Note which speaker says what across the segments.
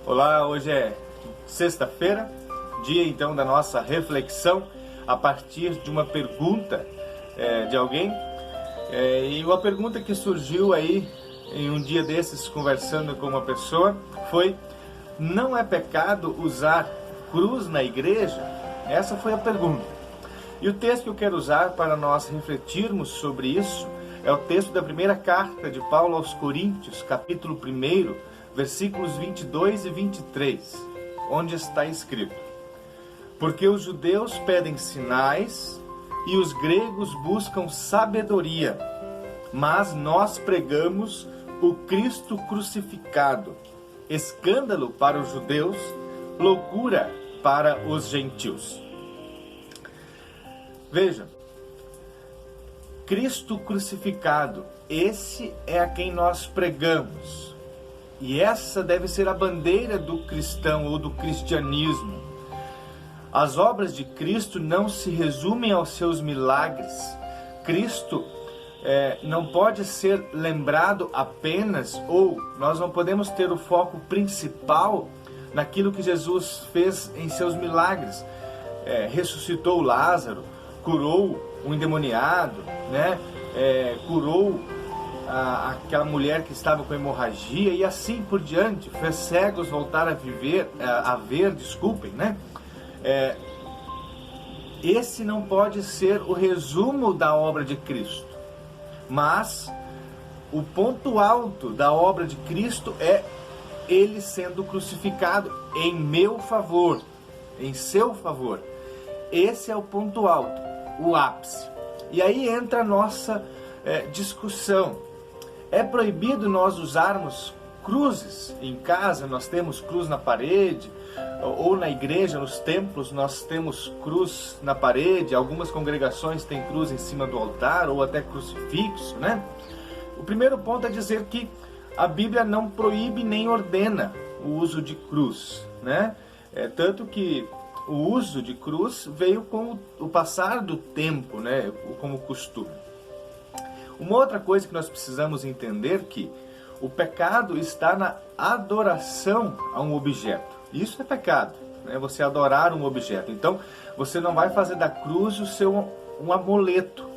Speaker 1: Olá, hoje é sexta-feira, dia então da nossa reflexão a partir de uma pergunta de alguém. E uma pergunta que surgiu aí em um dia desses conversando com uma pessoa foi: não é pecado usar cruz na igreja? Essa foi a pergunta. E o texto que eu quero usar para nós refletirmos sobre isso é o texto da primeira carta de Paulo aos Coríntios, capítulo 1, versículos 22 e 23, onde está escrito: porque os judeus pedem sinais e os gregos buscam sabedoria, mas nós pregamos o Cristo crucificado, escândalo para os judeus, loucura para os gentios. Veja, Cristo crucificado, esse é a quem nós pregamos. E essa deve ser a bandeira do cristão ou do cristianismo. As obras de Cristo não se resumem aos seus milagres. Cristo não pode ser lembrado apenas, ou nós não podemos ter o foco principal naquilo que Jesus fez em seus milagres. Ressuscitou Lázaro, curou o endemoniado, curou aquela mulher que estava com hemorragia e assim por diante, fez cegos voltar a ver. Esse não pode ser o resumo da obra de Cristo, mas o ponto alto da obra de Cristo é Ele sendo crucificado em meu favor, em seu favor. Esse é o ponto alto, o ápice. E aí entra a nossa discussão. É proibido nós usarmos cruzes em casa? Nós temos cruz na parede, ou na igreja, nos templos, nós temos cruz na parede. Algumas congregações têm cruz em cima do altar, ou até crucifixo, né? O primeiro ponto é dizer que a Bíblia não proíbe nem ordena o uso de cruz, né? Tanto que o uso de cruz veio com o passar do tempo, né? Como costume. Uma outra coisa que nós precisamos entender que o pecado está na adoração a um objeto. Isso é pecado, né? Você adorar um objeto. Então, você não vai fazer da cruz um amuleto.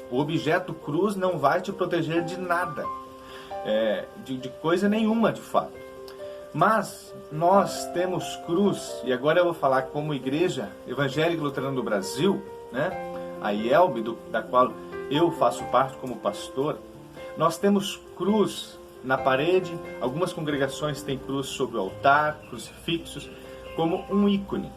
Speaker 1: O objeto cruz não vai te proteger de nada, de coisa nenhuma, de fato. Mas nós temos cruz, e agora eu vou falar como Igreja Evangélica Luterana do Brasil, né? A IELB, da qual eu faço parte como pastor. Nós temos cruz na parede, algumas congregações têm cruz sobre o altar, crucifixos, como um ícone.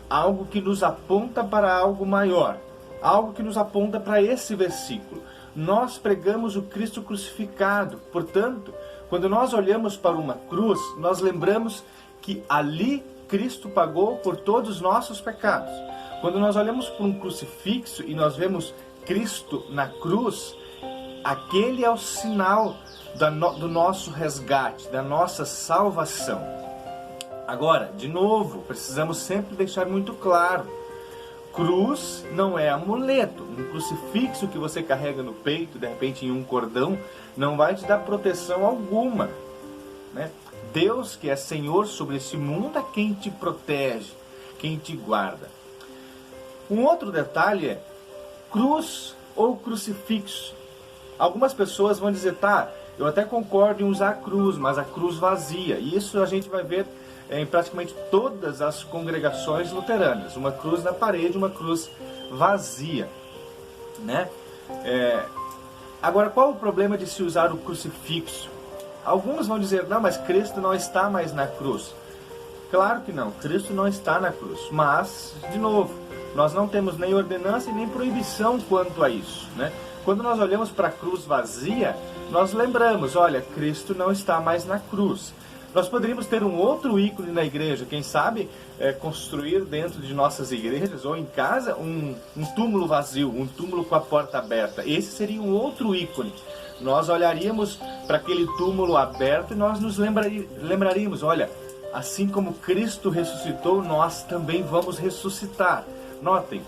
Speaker 1: Algo que nos aponta para algo maior, algo que nos aponta para esse versículo. Nós pregamos o Cristo crucificado, portanto, quando nós olhamos para uma cruz, nós lembramos que ali Cristo pagou por todos os nossos pecados. Quando nós olhamos para um crucifixo e nós vemos Cristo na cruz, aquele é o sinal do nosso resgate, da nossa salvação. Agora, de novo, precisamos sempre deixar muito claro: cruz não é amuleto. Um crucifixo que você carrega no peito, de repente em um cordão, não vai te dar proteção alguma, né? Deus, que é Senhor sobre esse mundo, é quem te protege, quem te guarda. Um outro detalhe é cruz ou crucifixo. Algumas pessoas vão dizer: tá, eu até concordo em usar cruz, mas a cruz vazia. E isso a gente vai ver em praticamente todas as congregações luteranas. Uma cruz na parede, uma cruz vazia, né? Agora, qual o problema de se usar o crucifixo? Alguns vão dizer: não, mas Cristo não está mais na cruz. Claro que não, Cristo não está na cruz. Mas, de novo, nós não temos nem ordenança e nem proibição quanto a isso, né? Quando nós olhamos para a cruz vazia, nós lembramos: olha, Cristo não está mais na cruz. Nós poderíamos ter um outro ícone na igreja, quem sabe construir dentro de nossas igrejas ou em casa um túmulo vazio, um túmulo com a porta aberta. Esse seria um outro ícone. Nós olharíamos para aquele túmulo aberto e nós nos lembraríamos: olha, assim como Cristo ressuscitou, nós também vamos ressuscitar. Notem,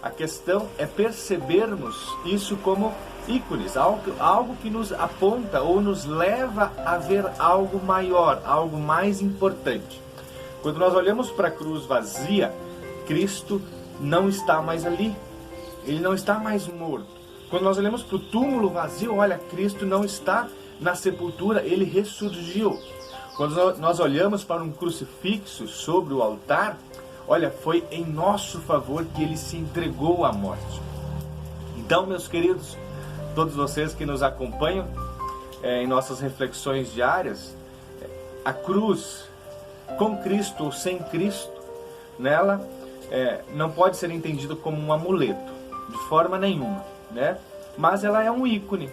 Speaker 1: a questão é percebermos isso como ícones, algo que nos aponta ou nos leva a ver algo maior, algo mais importante. Quando nós olhamos para a cruz vazia, Cristo não está mais ali. Ele não está mais morto. Quando nós olhamos para o túmulo vazio, olha, Cristo não está na sepultura, ele ressurgiu. Quando nós olhamos para um crucifixo sobre o altar, olha, foi em nosso favor que ele se entregou à morte. Então, meus queridos, todos vocês que nos acompanham em nossas reflexões diárias, a cruz, com Cristo ou sem Cristo, nela não pode ser entendido como um amuleto, de forma nenhuma, né? Mas ela é um ícone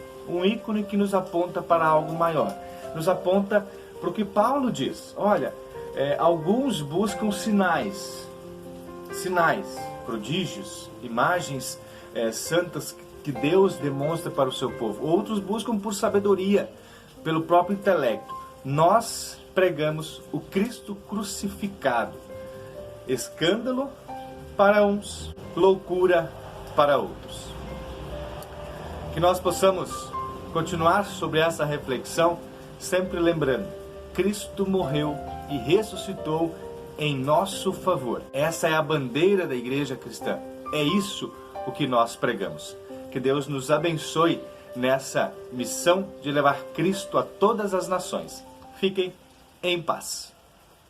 Speaker 1: que nos aponta para algo maior, nos aponta para o que Paulo diz. Olha, alguns buscam sinais, prodígios, imagens santas que Deus demonstra para o seu povo. Outros buscam por sabedoria, pelo próprio intelecto. Nós pregamos o Cristo crucificado. Escândalo para uns, loucura para outros. Que nós possamos continuar sobre essa reflexão, sempre lembrando, Cristo morreu e ressuscitou em nosso favor. Essa é a bandeira da igreja cristã. É isso o que nós pregamos. Que Deus nos abençoe nessa missão de levar Cristo a todas as nações. Fiquem em paz.